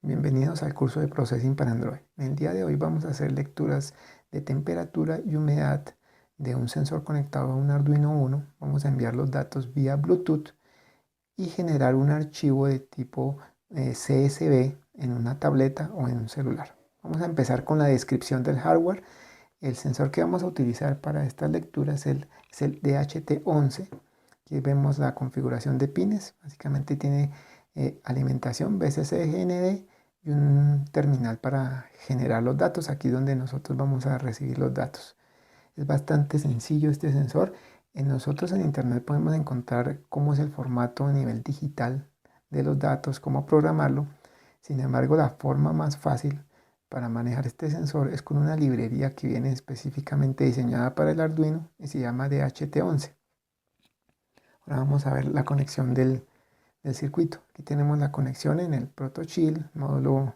Bienvenidos al curso de Processing para Android. En el día de hoy vamos a hacer lecturas de temperatura y humedad de un sensor conectado a un Arduino Uno. Vamos a enviar los datos vía Bluetooth y generar un archivo de tipo CSV en una tableta o en un celular. Vamos a empezar con la descripción del hardware. El sensor que vamos a utilizar para esta lectura es el DHT11. Aquí vemos la configuración de pines. Básicamente tiene alimentación BCC-GND y un terminal para generar los datos, aquí donde nosotros vamos a recibir los datos. Es bastante sencillo este sensor. Nosotros en internet podemos encontrar cómo es el formato a nivel digital de los datos, cómo programarlo. Sin embargo, la forma más fácil para manejar este sensor es con una librería que viene específicamente diseñada para el Arduino y se llama DHT11. Ahora vamos a ver la conexión del circuito. Aquí tenemos la conexión en el ProtoChill, módulo,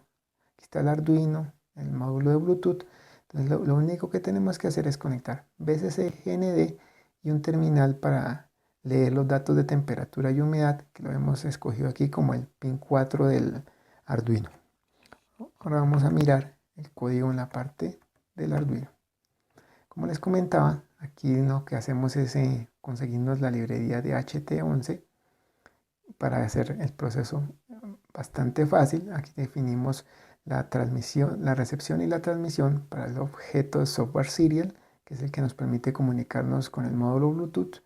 aquí está el Arduino, el módulo de Bluetooth. Entonces lo único que tenemos que hacer es conectar BCC GND y un terminal para leer los datos de temperatura y humedad, que lo hemos escogido aquí como el pin 4 del Arduino. Ahora vamos a mirar el código en la parte del Arduino. Como les comentaba, aquí lo que hacemos es conseguirnos la librería de HT11 para hacer el proceso bastante fácil. Aquí definimos la transmisión, la recepción y la transmisión para el objeto software serial, que es el que nos permite comunicarnos con el módulo Bluetooth.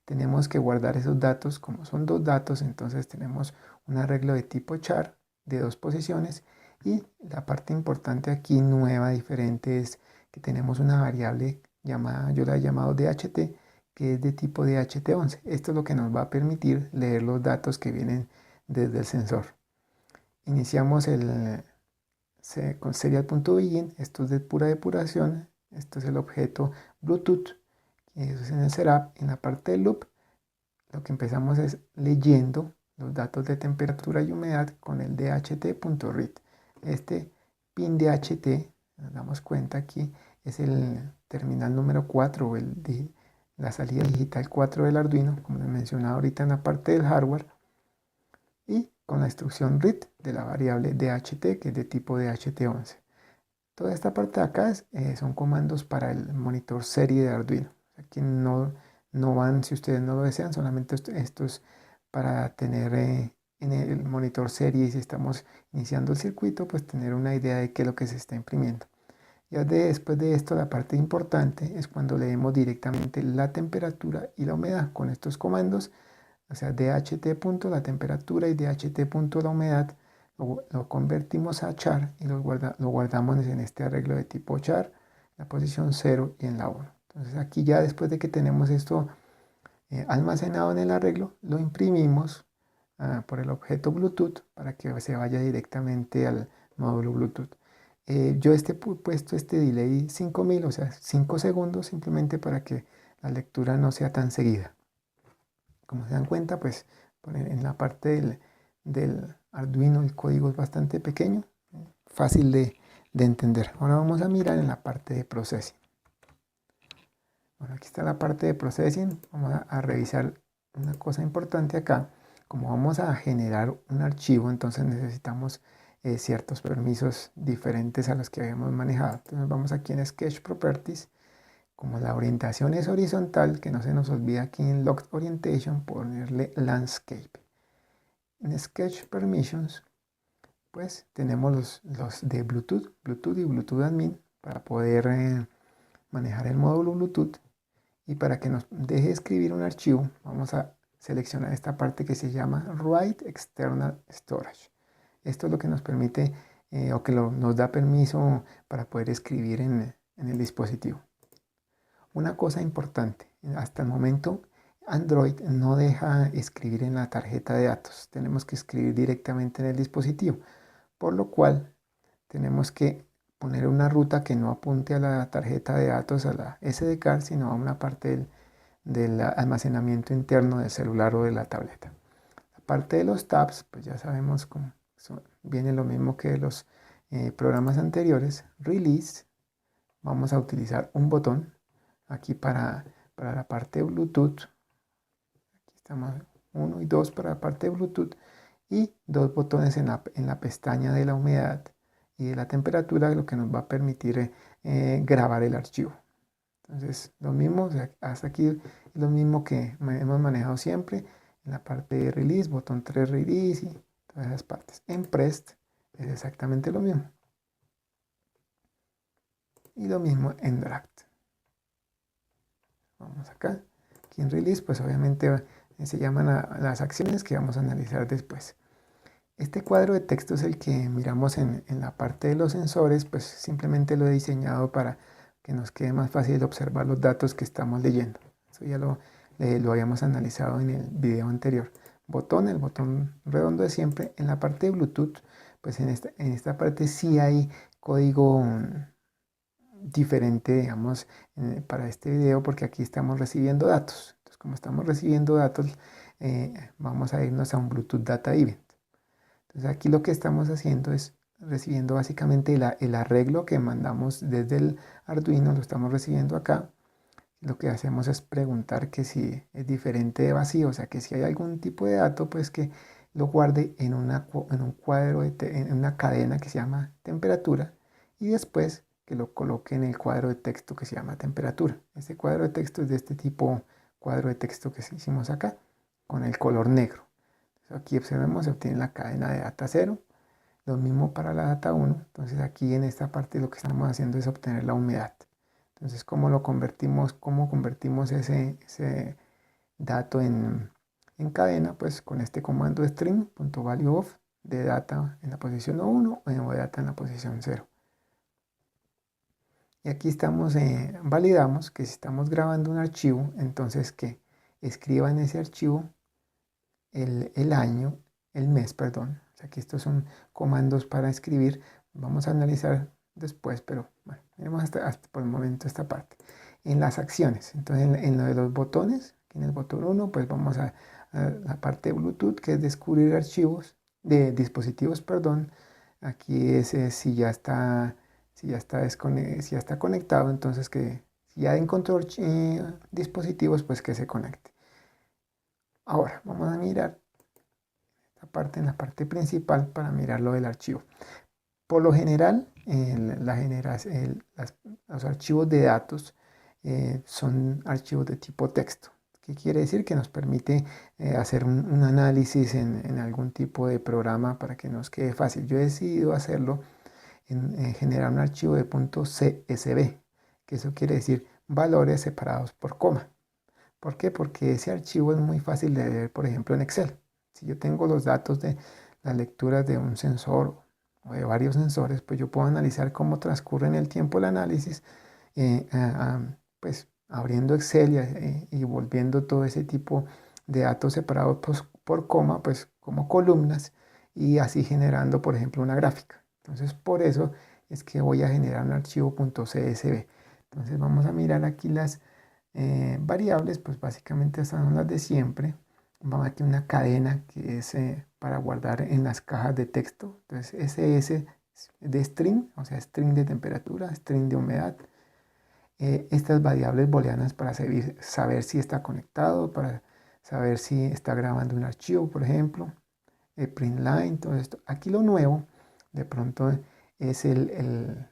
Tenemos que guardar esos datos, como son dos datos, entonces tenemos un arreglo de tipo char de dos posiciones, y la parte importante aquí nueva, diferente, es que tenemos una variable llamada, yo la he llamado DHT, que es de tipo DHT11. Esto es lo que nos va a permitir leer los datos que vienen desde el sensor. Iniciamos con serial.begin. Esto es de pura depuración. Esto es el objeto Bluetooth. Eso es en el setup. En la parte del loop, lo que empezamos es leyendo los datos de temperatura y humedad con el DHT.read. Este pin DHT, nos damos cuenta aquí, es el terminal número 4 o la salida digital 4 del Arduino, como les mencionaba ahorita en la parte del hardware, y con la instrucción read de la variable DHT, que es de tipo DHT11. Toda esta parte de acá son comandos para el monitor serie de Arduino. Aquí no van, si ustedes no lo desean, solamente esto es para tener en el monitor serie, y si estamos iniciando el circuito, pues tener una idea de qué es lo que se está imprimiendo. Ya después de esto, la parte importante es cuando leemos directamente la temperatura y la humedad con estos comandos, o sea, DHT punto la temperatura y DHT punto la humedad. Lo convertimos a char y lo guardamos en este arreglo de tipo char, la posición 0 y en la 1. Entonces aquí ya después de que tenemos esto almacenado en el arreglo, lo imprimimos por el objeto Bluetooth para que se vaya directamente al módulo Bluetooth. Yo puesto este delay 5000, o sea, 5 segundos, simplemente para que la lectura no sea tan seguida. Como se dan cuenta, pues en la parte del Arduino el código es bastante pequeño, fácil de entender. Ahora vamos a mirar en la parte de processing. Bueno, aquí está la parte de processing. Vamos a revisar una cosa importante acá. Como vamos a generar un archivo, entonces necesitamos ciertos permisos diferentes a los que habíamos manejado. Entonces vamos aquí en Sketch Properties. Como la orientación es horizontal, que no se nos olvide aquí en Locked Orientation ponerle Landscape. En Sketch Permissions, pues tenemos los de Bluetooth y Bluetooth Admin para poder manejar el módulo Bluetooth. Y para que nos deje escribir un archivo, vamos a seleccionar esta parte que se llama Write External Storage. Esto es lo que nos permite o que nos da permiso para poder escribir en el dispositivo. Una cosa importante, hasta el momento Android no deja escribir en la tarjeta de datos. Tenemos que escribir directamente en el dispositivo, por lo cual tenemos que poner una ruta que no apunte a la tarjeta de datos, a la SD card, sino a una parte del almacenamiento interno del celular o de la tableta. La parte de los tabs, pues ya sabemos cómo viene lo mismo que los programas anteriores. Release, vamos a utilizar un botón aquí para la parte de Bluetooth. Aquí estamos 1 y 2 para la parte de Bluetooth, y dos botones en la pestaña de la humedad y de la temperatura, lo que nos va a permitir grabar el archivo. Entonces, lo mismo, o sea, hasta aquí es lo mismo que hemos manejado siempre. En la parte de release, botón 3 release y todas esas partes. En prest es exactamente lo mismo. Y lo mismo en draft. Vamos acá. Aquí en release, pues obviamente se llaman las acciones que vamos a analizar después. Este cuadro de texto es el que miramos en la parte de los sensores, pues simplemente lo he diseñado para que nos quede más fácil observar los datos que estamos leyendo. Eso ya lo habíamos analizado en el video anterior. El botón redondo de siempre. En la parte de Bluetooth, pues en esta parte sí hay código diferente, digamos, para este video, porque aquí estamos recibiendo datos. Entonces, como estamos recibiendo datos, vamos a irnos a un Bluetooth Data Event. Entonces aquí lo que estamos haciendo es recibiendo básicamente el arreglo que mandamos desde el Arduino, lo estamos recibiendo acá. Lo que hacemos es preguntar que si es diferente de vacío, o sea que si hay algún tipo de dato, pues que lo guarde en un cuadro, en una cadena que se llama temperatura y después que lo coloque en el cuadro de texto que se llama temperatura. Este cuadro de texto es de este tipo cuadro de texto que hicimos acá con el color negro. Aquí observemos, se obtiene la cadena de data 0, lo mismo para la data 1. Entonces aquí en esta parte lo que estamos haciendo es obtener la humedad. Entonces, ¿cómo convertimos ese dato en cadena? Pues con este comando string.valueOf de data en la posición 1 o de data en la posición 0. Y aquí validamos que si estamos grabando un archivo, entonces que escriba en ese archivo el año, el mes, perdón. O sea que estos son comandos para escribir. Vamos a analizar después, pero bueno, miremos hasta por el momento esta parte. En las acciones, entonces en lo de los botones, aquí en el botón 1, pues vamos a la parte de Bluetooth, que es descubrir archivos, de dispositivos, perdón. Aquí es si ya está conectado, entonces que si ya encontró dispositivos, pues que se conecte. Ahora vamos a mirar esta parte en la parte principal para mirar lo del archivo. Por lo general, los archivos de datos son archivos de tipo texto. ¿Qué quiere decir? Que nos permite hacer un análisis en algún tipo de programa para que nos quede fácil. Yo he decidido hacerlo en generar un archivo de .csv, que eso quiere decir valores separados por coma. ¿Por qué? Porque ese archivo es muy fácil de leer, por ejemplo, en Excel. Si yo tengo los datos de las lecturas de un sensor o de varios sensores, pues yo puedo analizar cómo transcurre en el tiempo el análisis, pues abriendo Excel y volviendo todo ese tipo de datos separados por coma, pues como columnas y así generando, por ejemplo, una gráfica. Entonces, por eso es que voy a generar un archivo .csv. Entonces, vamos a mirar aquí las variables, pues básicamente son las de siempre. Vamos aquí una cadena que es para guardar en las cajas de texto. Entonces SS de string, o sea, string de temperatura, string de humedad. Estas variables booleanas para saber si está conectado, para saber si está grabando un archivo, por ejemplo. Print line, todo esto. Aquí lo nuevo, de pronto, es el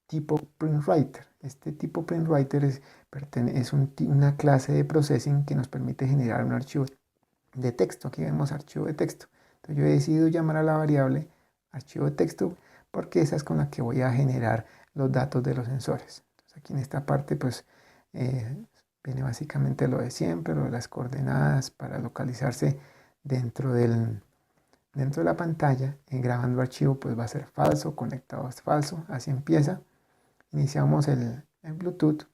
tipo PrintWriter. Este tipo PrintWriter es una clase de processing que nos permite generar un archivo de texto. Aquí vemos archivo de texto. Entonces yo he decidido llamar a la variable archivo de texto porque esa es con la que voy a generar los datos de los sensores. Entonces aquí en esta parte pues viene básicamente lo de siempre, lo de las coordenadas para localizarse dentro de la pantalla. Grabando archivo pues va a ser falso, conectado es falso, así empieza. Iniciamos el Bluetooth,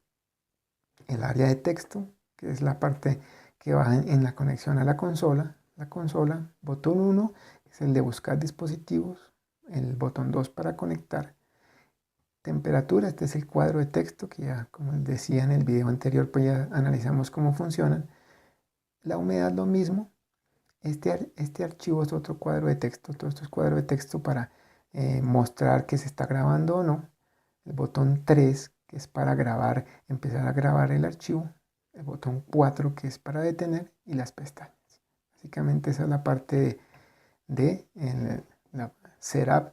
el área de texto, que es la parte que va en la conexión a la consola. La consola, botón 1 es el de buscar dispositivos, el botón 2 para conectar. Temperatura, este es el cuadro de texto que ya, como les decía en el video anterior, pues ya analizamos cómo funcionan. La humedad lo mismo. Este archivo es otro cuadro de texto. Todo esto es cuadro de texto para mostrar que se está grabando o no. El botón 3, que es para grabar, empezar a grabar el archivo. El botón 4, que es para detener, y las pestañas. Básicamente esa es la parte de la setup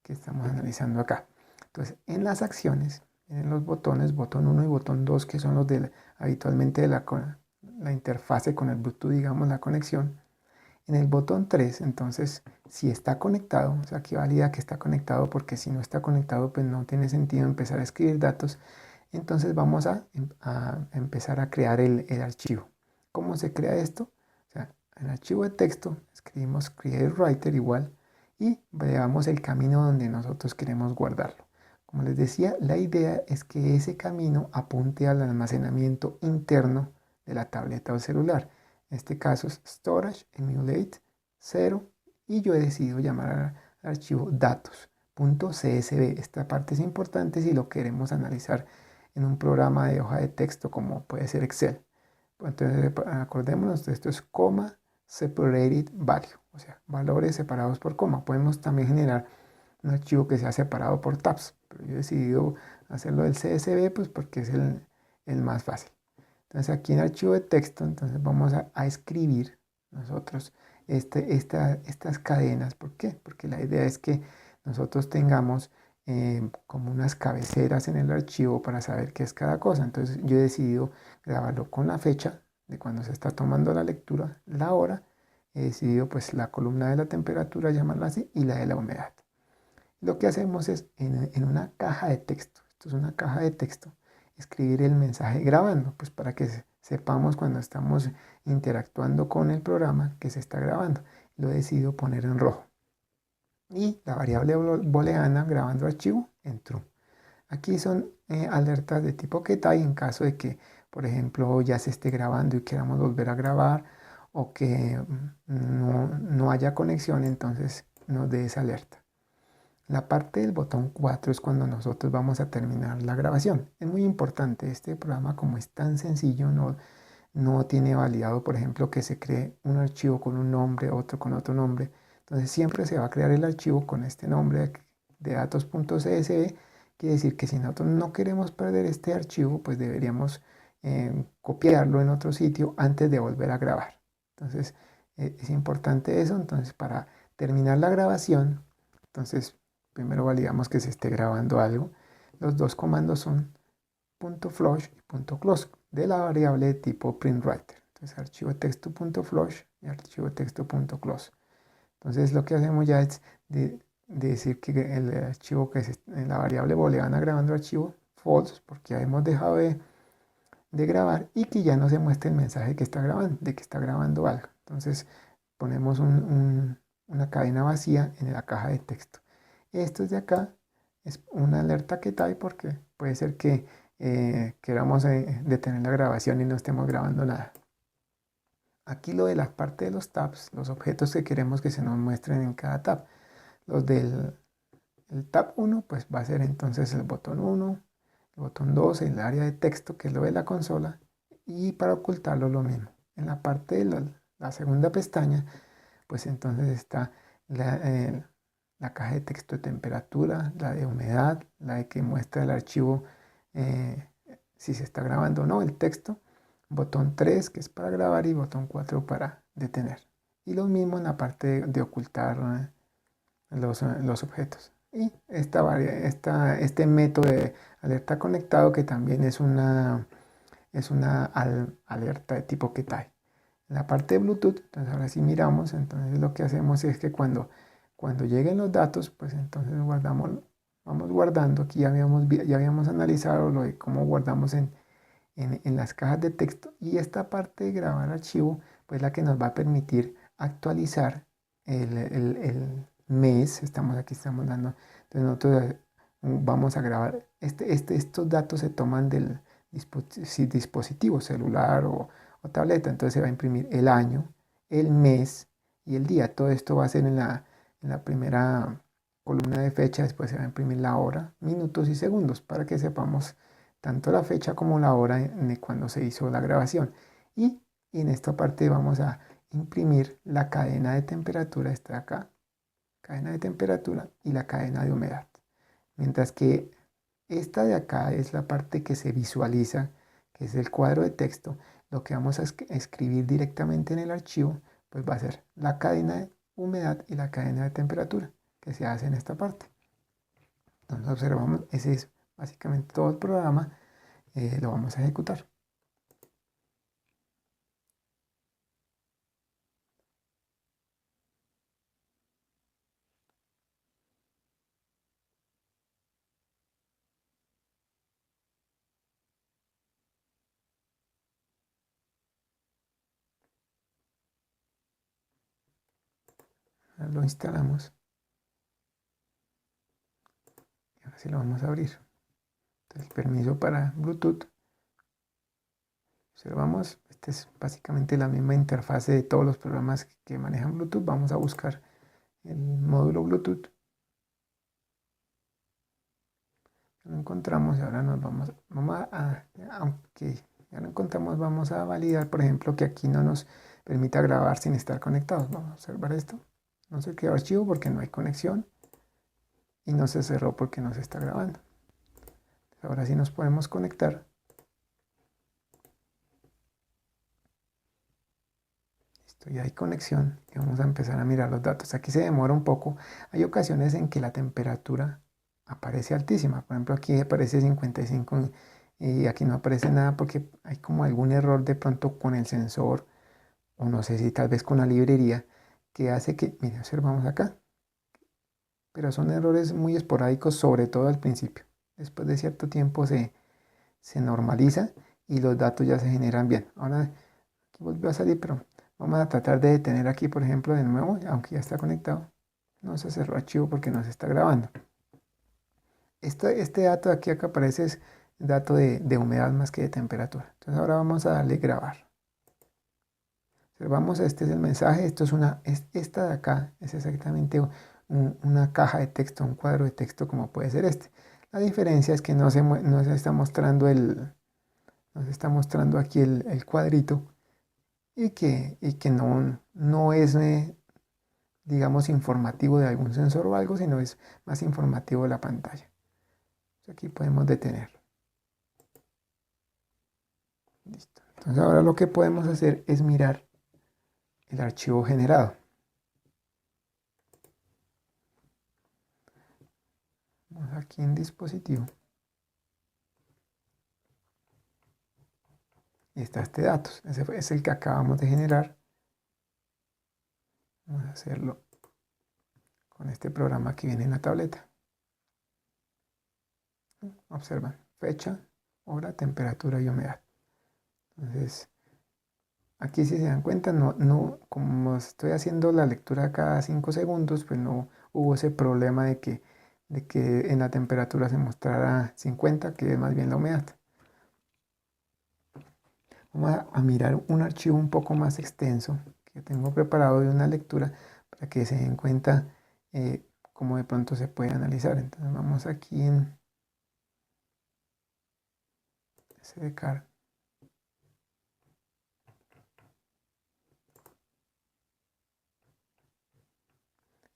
que estamos analizando acá. Entonces, en las acciones, en los botones, botón 1 y botón 2, que son los de habitualmente de la interfase con el Bluetooth, digamos, la conexión. En el botón 3, entonces, si está conectado, o sea, aquí valida que está conectado, porque si no está conectado, pues no tiene sentido empezar a escribir datos. Entonces vamos a empezar a crear el archivo. ¿Cómo se crea esto? O sea, en el archivo de texto escribimos create writer igual y veamos el camino donde nosotros queremos guardarlo. Como les decía, la idea es que ese camino apunte al almacenamiento interno de la tableta o celular. En este caso es storage emulate 0 y yo he decidido llamar al archivo datos.csv. Esta parte es importante si lo queremos analizar en un programa de hoja de texto como puede ser Excel. Entonces acordémonos, esto es coma separated value, o sea, valores separados por coma. Podemos también generar un archivo que sea separado por tabs, pero yo he decidido hacerlo del CSV pues porque es el más fácil. Entonces aquí en archivo de texto, entonces vamos a escribir nosotros estas cadenas. ¿Por qué? Porque la idea es que nosotros tengamos como unas cabeceras en el archivo para saber qué es cada cosa. Entonces yo he decidido grabarlo con la fecha de cuando se está tomando la lectura, la hora. He decidido pues la columna de la temperatura, llamarla así, y la de la humedad. Lo que hacemos es en una caja de texto, esto es una caja de texto, escribir el mensaje grabando, pues para que sepamos cuando estamos interactuando con el programa que se está grabando. Lo he decidido poner en rojo. Y la variable booleana grabando archivo en true. Aquí son alertas de tipo getTime en caso de que, por ejemplo, ya se esté grabando y queramos volver a grabar o que no haya conexión, entonces nos dé esa alerta. La parte del botón 4 es cuando nosotros vamos a terminar la grabación. Es muy importante, este programa como es tan sencillo, no tiene validado, por ejemplo, que se cree un archivo con un nombre, otro con otro nombre. Entonces siempre se va a crear el archivo con este nombre de datos.csv. Quiere decir que si nosotros no queremos perder este archivo, pues deberíamos copiarlo en otro sitio antes de volver a grabar. Entonces es importante eso. Entonces para terminar la grabación, entonces primero validamos que se esté grabando algo. Los dos comandos son .flush y .close de la variable de tipo printWriter. Entonces archivo texto.flush y archivo texto.close. Entonces lo que hacemos ya es de decir que el archivo que es en la variable booleana grabando archivo false, porque ya hemos dejado de grabar, y que ya no se muestre el mensaje que está grabando, de que está grabando algo. Entonces ponemos una cadena vacía en la caja de texto. Esto de acá es una alerta que trae porque puede ser que queramos detener la grabación y no estemos grabando nada. Aquí lo de la parte de los tabs, los objetos que queremos que se nos muestren en cada tab. Los del tab 1 pues va a ser entonces el botón 1, el botón 2, el área de texto que es lo de la consola, y para ocultarlo lo mismo. En la parte de la segunda pestaña pues entonces está la caja de texto de temperatura, la de humedad, la de que muestra el archivo si se está grabando o no el texto, botón 3 que es para grabar y botón 4 para detener. Y lo mismo en la parte de ocultar los objetos. Y este método de alerta conectado que también es una alerta de tipo getTime. En la parte de Bluetooth, entonces ahora sí miramos, entonces lo que hacemos es que cuando lleguen los datos, pues entonces vamos guardando. Aquí ya habíamos analizado lo de cómo guardamos en las cajas de texto, y esta parte de grabar archivo, pues la que nos va a permitir actualizar el mes. Aquí estamos dando, entonces nosotros vamos a grabar, estos datos se toman del dispositivo celular o tableta, entonces se va a imprimir el año, el mes y el día. Todo esto va a ser en la primera columna de fecha, después se va a imprimir la hora, minutos y segundos para que sepamos tanto la fecha como la hora de cuando se hizo la grabación. Y en esta parte vamos a imprimir la cadena de temperatura, está acá, cadena de temperatura y la cadena de humedad. Mientras que esta de acá es la parte que se visualiza, que es el cuadro de texto. Lo que vamos a escribir directamente en el archivo, pues va a ser la cadena humedad y la cadena de temperatura que se hace en esta parte. Entonces observamos, ese es básicamente todo el programa, lo vamos a ejecutar. Lo instalamos y ahora sí lo vamos a abrir. Entonces, permiso para Bluetooth. Observamos, esta es básicamente la misma interfase de todos los programas que manejan Bluetooth. Vamos a buscar el módulo Bluetooth. Lo encontramos y ahora nos aunque ya lo encontramos, vamos a validar, por ejemplo, que aquí no nos permita grabar sin estar conectados. Vamos a observar esto. No se creó archivo porque no hay conexión y no se cerró porque no se está grabando. Ahora sí nos podemos conectar. Listo, ya hay conexión y vamos a empezar a mirar los datos. Aquí se demora un poco. Hay ocasiones en que la temperatura aparece altísima. Por ejemplo, aquí aparece 55 y aquí no aparece nada porque hay como algún error de pronto con el sensor o no sé si tal vez con la librería que hace que, mire, observamos acá, pero son errores muy esporádicos, sobre todo al principio. Después de cierto tiempo se normaliza y los datos ya se generan bien. Ahora aquí volvió a salir, pero vamos a tratar de detener aquí, por ejemplo, de nuevo, aunque ya está conectado. No se cerró archivo porque no se está grabando. Este dato de aquí que aparece es dato de humedad más que de temperatura. Entonces ahora vamos a darle grabar. Observamos, este es el mensaje. Esta de acá es exactamente una caja de texto, un cuadro de texto como puede ser este. La diferencia es que no se está mostrando nos está mostrando aquí el cuadrito y que no es, digamos, informativo de algún sensor o algo, sino es más informativo de la pantalla. Aquí podemos detener. Listo. Entonces ahora lo que podemos hacer es mirar el archivo generado. Vamos aquí en dispositivo. Y está este datos. Ese es el que acabamos de generar. Vamos a hacerlo con este programa que viene en la tableta. Observan, fecha, hora, temperatura y humedad. Entonces, aquí si se dan cuenta, como estoy haciendo la lectura cada 5 segundos, pues no hubo ese problema de que en la temperatura se mostrara 50, que es más bien la humedad. Vamos a mirar un archivo un poco más extenso que tengo preparado de una lectura para que se den cuenta cómo de pronto se puede analizar. Entonces vamos aquí en SDCAR.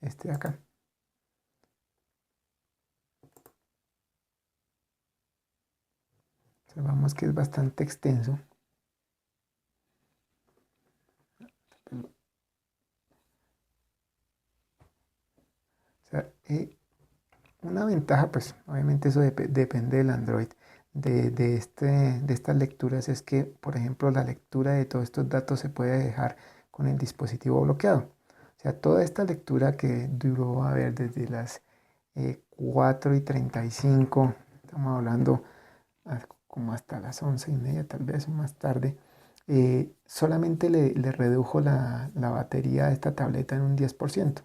Este de acá. Observamos que es bastante extenso. O sea, una ventaja, pues obviamente eso depende del Android, de estas lecturas es que, por ejemplo, la lectura de todos estos datos se puede dejar con el dispositivo bloqueado. O sea, toda esta lectura que duró, a ver, desde las 4:35, estamos hablando como hasta las 11:30, tal vez más tarde, solamente le redujo la batería de esta tableta en un 10%.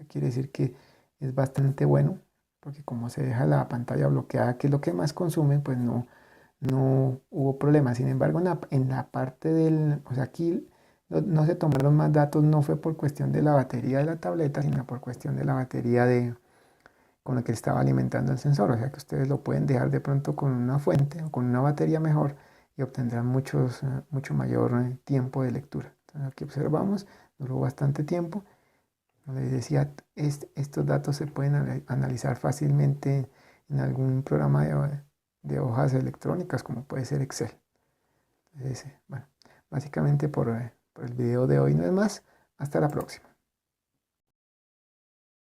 Quiere decir que es bastante bueno, porque como se deja la pantalla bloqueada, que es lo que más consume, pues no hubo problema. Sin embargo, en la parte o sea, aquí no se tomaron más datos, no fue por cuestión de la batería de la tableta, sino por cuestión de la batería con la que estaba alimentando el sensor. O sea que ustedes lo pueden dejar de pronto con una fuente o con una batería mejor y obtendrán mucho mayor tiempo de lectura. Entonces aquí observamos, duró bastante tiempo. Como les decía, estos datos se pueden analizar fácilmente en algún programa de hojas electrónicas como puede ser Excel. Entonces, bueno, básicamente por el video de hoy no es más. Hasta la próxima.